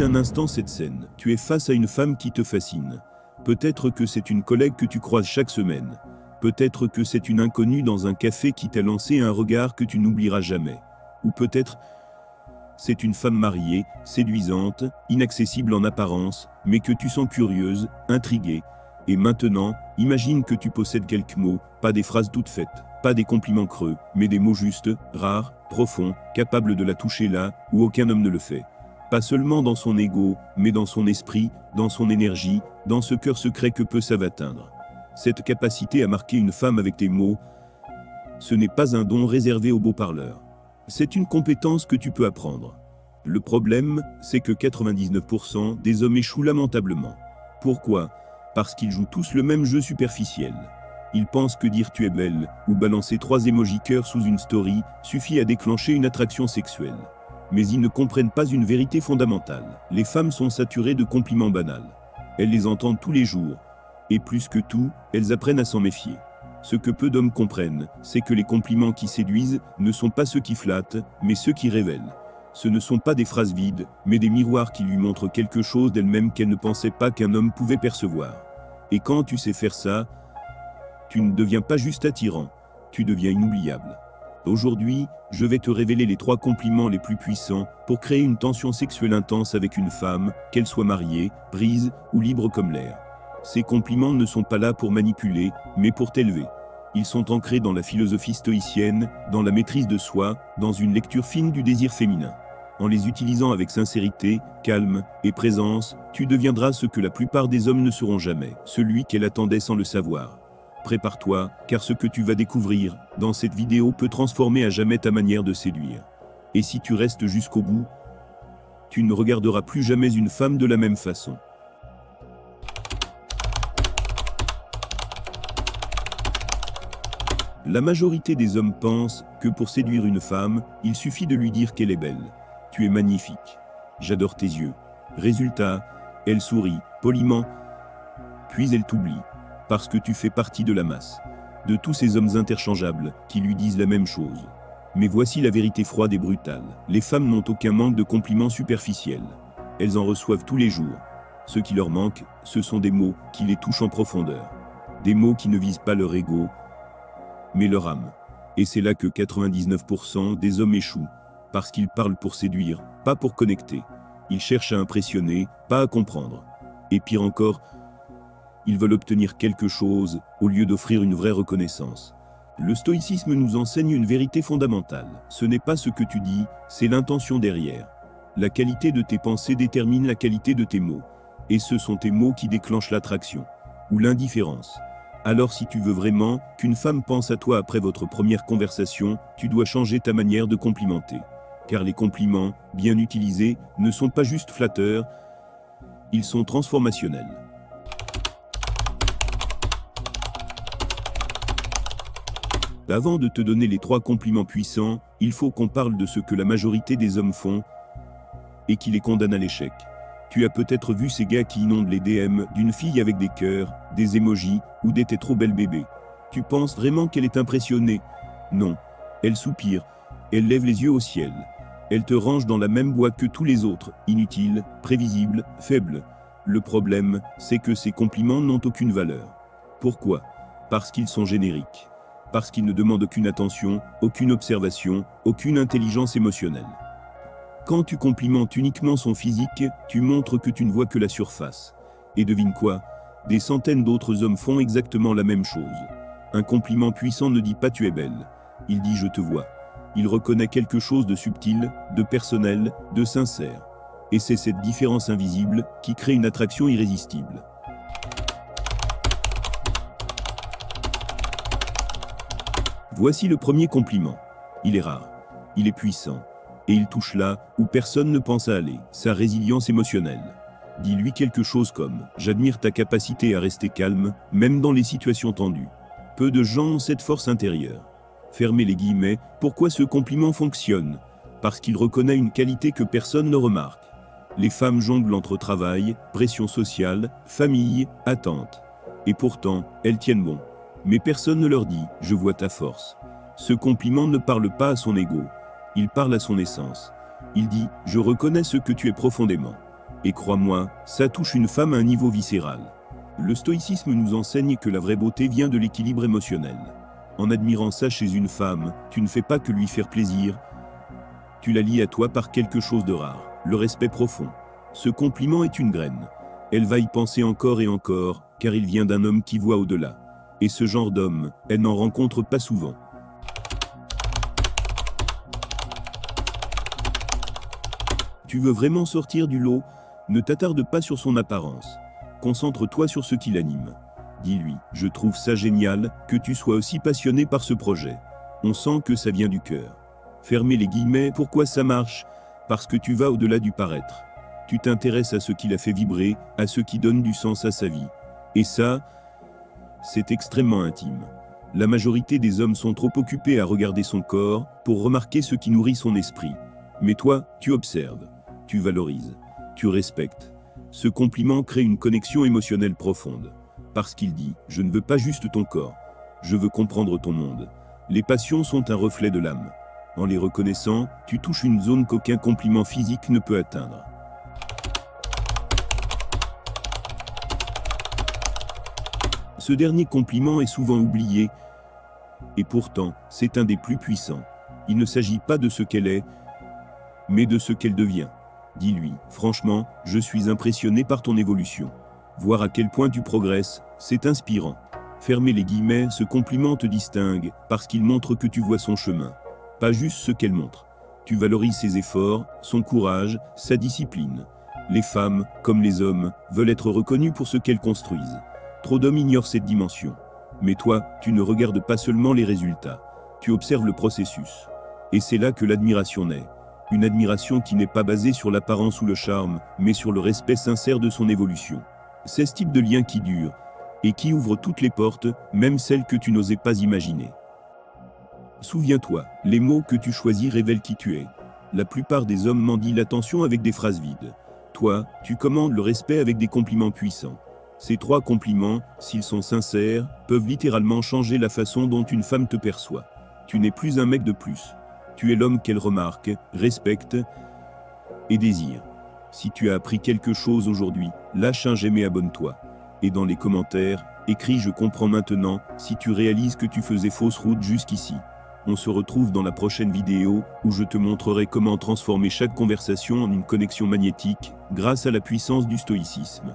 Imagine un instant cette scène. Tu es face à une femme qui te fascine. Peut-être que c'est une collègue que tu croises chaque semaine. Peut-être que c'est une inconnue dans un café qui t'a lancé un regard que tu n'oublieras jamais. Ou peut-être c'est une femme mariée, séduisante, inaccessible en apparence, mais que tu sens curieuse, intriguée. Et maintenant, imagine que tu possèdes quelques mots, pas des phrases toutes faites, pas des compliments creux, mais des mots justes, rares, profonds, capables de la toucher là où aucun homme ne le fait. Pas seulement dans son ego, mais dans son esprit, dans son énergie, dans ce cœur secret que peu savent atteindre. Cette capacité à marquer une femme avec tes mots, ce n'est pas un don réservé aux beaux parleurs. C'est une compétence que tu peux apprendre. Le problème, c'est que 99% des hommes échouent lamentablement. Pourquoi ? Parce qu'ils jouent tous le même jeu superficiel. Ils pensent que dire tu es belle, ou balancer 3 émojis cœur sous une story, suffit à déclencher une attraction sexuelle. Mais ils ne comprennent pas une vérité fondamentale. Les femmes sont saturées de compliments banals. Elles les entendent tous les jours. Et plus que tout, elles apprennent à s'en méfier. Ce que peu d'hommes comprennent, c'est que les compliments qui séduisent ne sont pas ceux qui flattent, mais ceux qui révèlent. Ce ne sont pas des phrases vides, mais des miroirs qui lui montrent quelque chose d'elle-même qu'elle ne pensait pas qu'un homme pouvait percevoir. Et quand tu sais faire ça, tu ne deviens pas juste attirant, tu deviens inoubliable. Aujourd'hui, je vais te révéler les 3 compliments les plus puissants pour créer une tension sexuelle intense avec une femme, qu'elle soit mariée, prise ou libre comme l'air. Ces compliments ne sont pas là pour manipuler, mais pour t'élever. Ils sont ancrés dans la philosophie stoïcienne, dans la maîtrise de soi, dans une lecture fine du désir féminin. En les utilisant avec sincérité, calme et présence, tu deviendras ce que la plupart des hommes ne seront jamais, celui qu'elle attendait sans le savoir. Prépare-toi, car ce que tu vas découvrir dans cette vidéo peut transformer à jamais ta manière de séduire. Et si tu restes jusqu'au bout, tu ne regarderas plus jamais une femme de la même façon. La majorité des hommes pensent que pour séduire une femme, il suffit de lui dire qu'elle est belle. Tu es magnifique. J'adore tes yeux. Résultat, elle sourit, poliment, puis elle t'oublie. Parce que tu fais partie de la masse. De tous ces hommes interchangeables, qui lui disent la même chose. Mais voici la vérité froide et brutale. Les femmes n'ont aucun manque de compliments superficiels. Elles en reçoivent tous les jours. Ce qui leur manque, ce sont des mots qui les touchent en profondeur. Des mots qui ne visent pas leur ego, mais leur âme. Et c'est là que 99% des hommes échouent, parce qu'ils parlent pour séduire, pas pour connecter. Ils cherchent à impressionner, pas à comprendre. Et pire encore, ils veulent obtenir quelque chose, au lieu d'offrir une vraie reconnaissance. Le stoïcisme nous enseigne une vérité fondamentale. Ce n'est pas ce que tu dis, c'est l'intention derrière. La qualité de tes pensées détermine la qualité de tes mots. Et ce sont tes mots qui déclenchent l'attraction, ou l'indifférence. Alors si tu veux vraiment qu'une femme pense à toi après votre première conversation, tu dois changer ta manière de complimenter. Car les compliments, bien utilisés, ne sont pas juste flatteurs, ils sont transformationnels. Avant de te donner les 3 compliments puissants, il faut qu'on parle de ce que la majorité des hommes font et qui les condamne à l'échec. Tu as peut-être vu ces gars qui inondent les DM d'une fille avec des cœurs, des émojis ou des « t'es trop belle bébé ». Tu penses vraiment qu'elle est impressionnée? Non. Elle soupire. Elle lève les yeux au ciel. Elle te range dans la même boîte que tous les autres, inutile, prévisible, faible. Le problème, c'est que ces compliments n'ont aucune valeur. Pourquoi? Parce qu'ils sont génériques. Parce qu'ils ne demandent aucune attention, aucune observation, aucune intelligence émotionnelle. Quand tu complimentes uniquement son physique, tu montres que tu ne vois que la surface. Et devine quoi? Des centaines d'autres hommes font exactement la même chose. Un compliment puissant ne dit pas tu es belle. Il dit je te vois. Il reconnaît quelque chose de subtil, de personnel, de sincère. Et c'est cette différence invisible qui crée une attraction irrésistible. Voici le premier compliment. Il est rare. Il est puissant. Et il touche là où personne ne pense à aller, sa résilience émotionnelle. Dis-lui quelque chose comme « J'admire ta capacité à rester calme, même dans les situations tendues ». Peu de gens ont cette force intérieure. Fermez les guillemets, pourquoi ce compliment fonctionne? Parce qu'il reconnaît une qualité que personne ne remarque. Les femmes jonglent entre travail, pression sociale, famille, attente. Et pourtant, elles tiennent bon. Mais personne ne leur dit « Je vois ta force ». Ce compliment ne parle pas à son ego. Il parle à son essence. Il dit « Je reconnais ce que tu es profondément ». Et crois-moi, ça touche une femme à un niveau viscéral. Le stoïcisme nous enseigne que la vraie beauté vient de l'équilibre émotionnel. En admirant ça chez une femme, tu ne fais pas que lui faire plaisir, tu la lies à toi par quelque chose de rare, le respect profond. Ce compliment est une graine. Elle va y penser encore et encore, car il vient d'un homme qui voit au-delà. Et ce genre d'homme, elle n'en rencontre pas souvent. Tu veux vraiment sortir du lot? Ne t'attarde pas sur son apparence. Concentre-toi sur ce qui l'anime. Dis-lui, je trouve ça génial, que tu sois aussi passionné par ce projet. On sent que ça vient du cœur. Fermez les guillemets, pourquoi ça marche? Parce que tu vas au-delà du paraître. Tu t'intéresses à ce qui la fait vibrer, à ce qui donne du sens à sa vie. Et ça, c'est extrêmement intime. La majorité des hommes sont trop occupés à regarder son corps, pour remarquer ce qui nourrit son esprit. Mais toi, tu observes, tu valorises, tu respectes. Ce compliment crée une connexion émotionnelle profonde. Parce qu'il dit, je ne veux pas juste ton corps, je veux comprendre ton monde. Les passions sont un reflet de l'âme. En les reconnaissant, tu touches une zone qu'aucun compliment physique ne peut atteindre. Ce dernier compliment est souvent oublié, et pourtant, c'est un des plus puissants. Il ne s'agit pas de ce qu'elle est, mais de ce qu'elle devient. Dis-lui, franchement, je suis impressionné par ton évolution. Voir à quel point tu progresses, c'est inspirant. Fermez les guillemets, ce compliment te distingue, parce qu'il montre que tu vois son chemin. Pas juste ce qu'elle montre. Tu valorises ses efforts, son courage, sa discipline. Les femmes, comme les hommes, veulent être reconnues pour ce qu'elles construisent. Trop d'hommes ignorent cette dimension. Mais toi, tu ne regardes pas seulement les résultats. Tu observes le processus. Et c'est là que l'admiration naît. Une admiration qui n'est pas basée sur l'apparence ou le charme, mais sur le respect sincère de son évolution. C'est ce type de lien qui dure, et qui ouvre toutes les portes, même celles que tu n'osais pas imaginer. Souviens-toi, les mots que tu choisis révèlent qui tu es. La plupart des hommes mendient l'attention avec des phrases vides. Toi, tu commandes le respect avec des compliments puissants. Ces 3 compliments, s'ils sont sincères, peuvent littéralement changer la façon dont une femme te perçoit. Tu n'es plus un mec de plus. Tu es l'homme qu'elle remarque, respecte et désire. Si tu as appris quelque chose aujourd'hui, lâche un j'aime et abonne-toi. Et dans les commentaires, écris je comprends maintenant si tu réalises que tu faisais fausse route jusqu'ici. On se retrouve dans la prochaine vidéo où je te montrerai comment transformer chaque conversation en une connexion magnétique grâce à la puissance du stoïcisme.